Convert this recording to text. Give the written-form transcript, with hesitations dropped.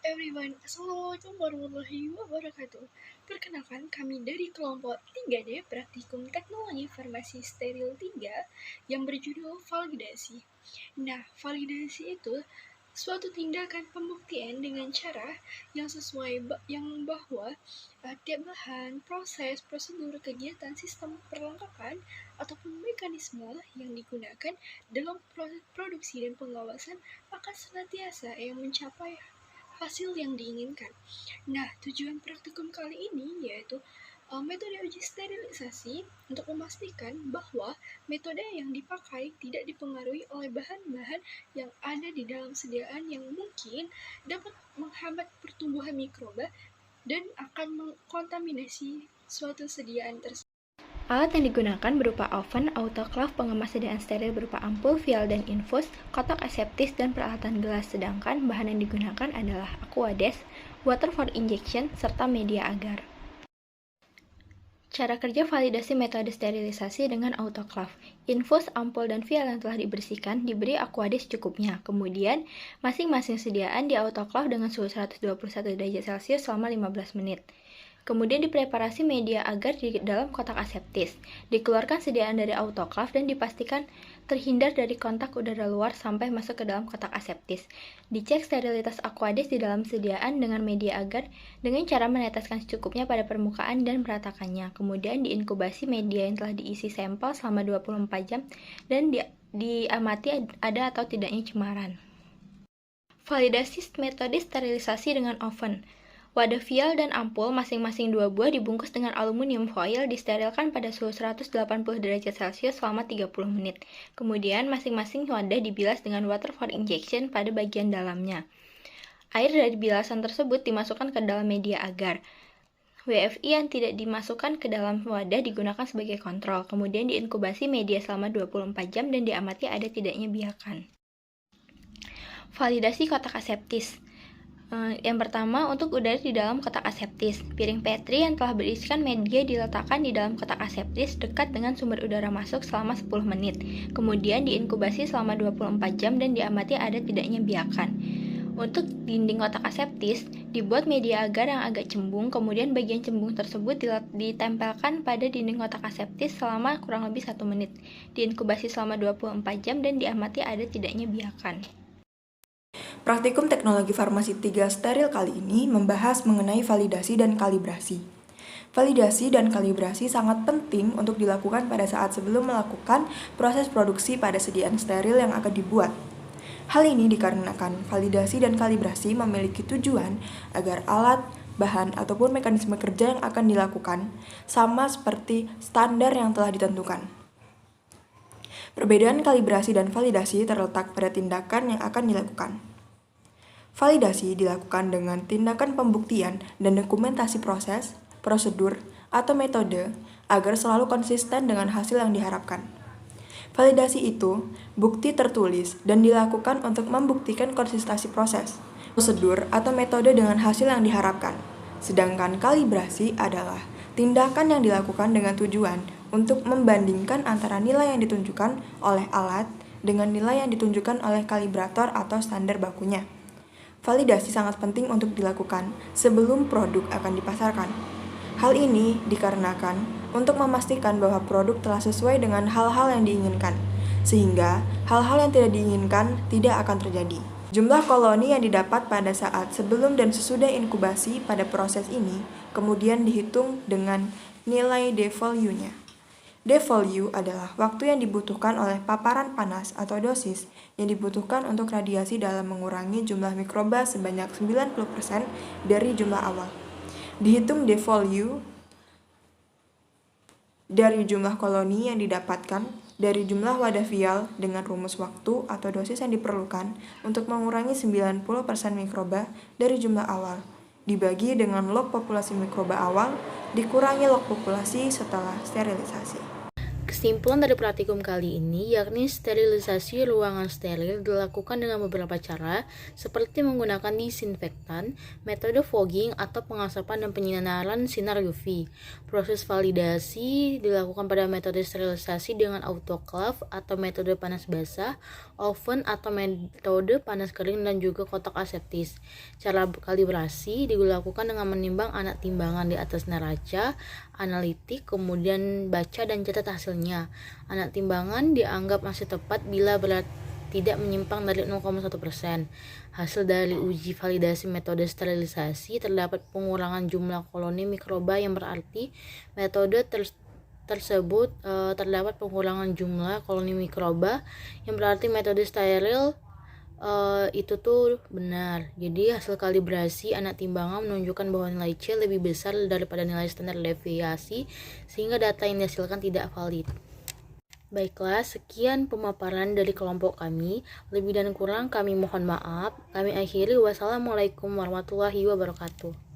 everyone, Assalamualaikum warahmatullahi wabarakatuh. Perkenalkan, kami dari kelompok 3D Praktikum Teknologi Farmasi Steril 3 yang berjudul validasi. Nah, validasi itu suatu tindakan pembuktian dengan cara yang sesuai yang bahwa tiap bahan, proses, prosedur, kegiatan, sistem perlengkapan, ataupun mekanisme yang digunakan dalam proses produksi dan pengawasan akan senantiasa yang mencapai hasil yang diinginkan. Nah, tujuan praktikum kali ini yaitu metode uji sterilisasi untuk memastikan bahwa metode yang dipakai tidak dipengaruhi oleh bahan-bahan yang ada di dalam sediaan yang mungkin dapat menghambat pertumbuhan mikroba dan akan mengkontaminasi suatu sediaan tersebut. Alat yang digunakan berupa oven, autoclave, pengemas sediaan steril berupa ampul, vial dan infus, kotak aseptis, dan peralatan gelas. Sedangkan bahan yang digunakan adalah aquades, water for injection, serta media agar. Cara kerja validasi metode sterilisasi dengan autoclave. Infus, ampul, dan vial yang telah dibersihkan diberi aquades cukupnya. Kemudian, masing-masing sediaan di autoclave dengan suhu 121 derajat Celcius selama 15 menit. Kemudian dipreparasi media agar di dalam kotak aseptis. Dikeluarkan sediaan dari autoclave dan dipastikan terhindar dari kontak udara luar sampai masuk ke dalam kotak aseptis. Dicek sterilitas aquades di dalam sediaan dengan media agar dengan cara meneteskan secukupnya pada permukaan dan meratakannya. Kemudian diinkubasi media yang telah diisi sampel selama 24 jam dan diamati ada atau tidaknya cemaran. Validasi metode sterilisasi dengan oven. Wadah vial dan ampul masing-masing 2 buah dibungkus dengan aluminium foil disterilkan pada suhu 180 derajat Celcius selama 30 menit. Kemudian masing-masing wadah dibilas dengan water for injection pada bagian dalamnya. Air dari bilasan tersebut dimasukkan ke dalam media agar. WFI yang tidak dimasukkan ke dalam wadah digunakan sebagai kontrol. Kemudian diinkubasi media selama 24 jam dan diamati ada tidaknya biakan. Validasi kotak aseptis. Yang pertama, untuk udara di dalam kotak aseptis. Piring Petri yang telah berisikan media diletakkan di dalam kotak aseptis dekat dengan sumber udara masuk selama 10 menit. Kemudian diinkubasi selama 24 jam dan diamati ada tidaknya biakan. Untuk dinding kotak aseptis, dibuat media agar yang agak cembung, kemudian bagian cembung tersebut ditempelkan pada dinding kotak aseptis selama kurang lebih 1 menit. Diinkubasi selama 24 jam dan diamati ada tidaknya biakan. Praktikum Teknologi Farmasi 3 Steril kali ini membahas mengenai validasi dan kalibrasi. Validasi dan kalibrasi sangat penting untuk dilakukan pada saat sebelum melakukan proses produksi pada sediaan steril yang akan dibuat. Hal ini dikarenakan validasi dan kalibrasi memiliki tujuan agar alat, bahan, ataupun mekanisme kerja yang akan dilakukan sama seperti standar yang telah ditentukan. Perbedaan kalibrasi dan validasi terletak pada tindakan yang akan dilakukan. Validasi dilakukan dengan tindakan pembuktian dan dokumentasi proses, prosedur, atau metode agar selalu konsisten dengan hasil yang diharapkan. Validasi itu bukti tertulis dan dilakukan untuk membuktikan konsistensi proses, prosedur, atau metode dengan hasil yang diharapkan. Sedangkan kalibrasi adalah tindakan yang dilakukan dengan tujuan untuk membandingkan antara nilai yang ditunjukkan oleh alat dengan nilai yang ditunjukkan oleh kalibrator atau standar bakunya. Validasi sangat penting untuk dilakukan sebelum produk akan dipasarkan. Hal ini dikarenakan untuk memastikan bahwa produk telah sesuai dengan hal-hal yang diinginkan, sehingga hal-hal yang tidak diinginkan tidak akan terjadi. Jumlah koloni yang didapat pada saat sebelum dan sesudah inkubasi pada proses ini kemudian dihitung dengan nilai D-value-nya. D-value adalah waktu yang dibutuhkan oleh paparan panas atau dosis yang dibutuhkan untuk radiasi dalam mengurangi jumlah mikroba sebanyak 90% dari jumlah awal. Dihitung D-value dari jumlah koloni yang didapatkan dari jumlah wadah vial dengan rumus waktu atau dosis yang diperlukan untuk mengurangi 90% mikroba dari jumlah awal, dibagi dengan log populasi mikroba awal, dikurangi log populasi setelah sterilisasi. Kesimpulan dari praktikum kali ini yakni sterilisasi ruangan steril dilakukan dengan beberapa cara seperti menggunakan disinfektan, metode fogging atau pengasapan dan penyinaran sinar UV. Proses validasi dilakukan pada metode sterilisasi dengan autoclave atau metode panas basah, oven atau metode panas kering dan juga kotak aseptis. Cara kalibrasi dilakukan dengan menimbang anak timbangan di atas neraca analitik, kemudian baca dan catat hasilnya. Anak timbangan dianggap masih tepat bila tidak menyimpang dari 0,1%. Hasil dari uji validasi metode sterilisasi terdapat pengurangan jumlah koloni mikroba yang berarti metode tersebut terdapat pengurangan jumlah koloni mikroba yang berarti metode steril itu tuh benar. Jadi hasil kalibrasi anak timbangan menunjukkan bahwa nilai C lebih besar daripada nilai standar deviasi sehingga data yang dihasilkan tidak valid. Baiklah, sekian pemaparan dari kelompok kami. Lebih dan kurang kami mohon maaf. Kami akhiri. Wassalamualaikum warahmatullahi wabarakatuh.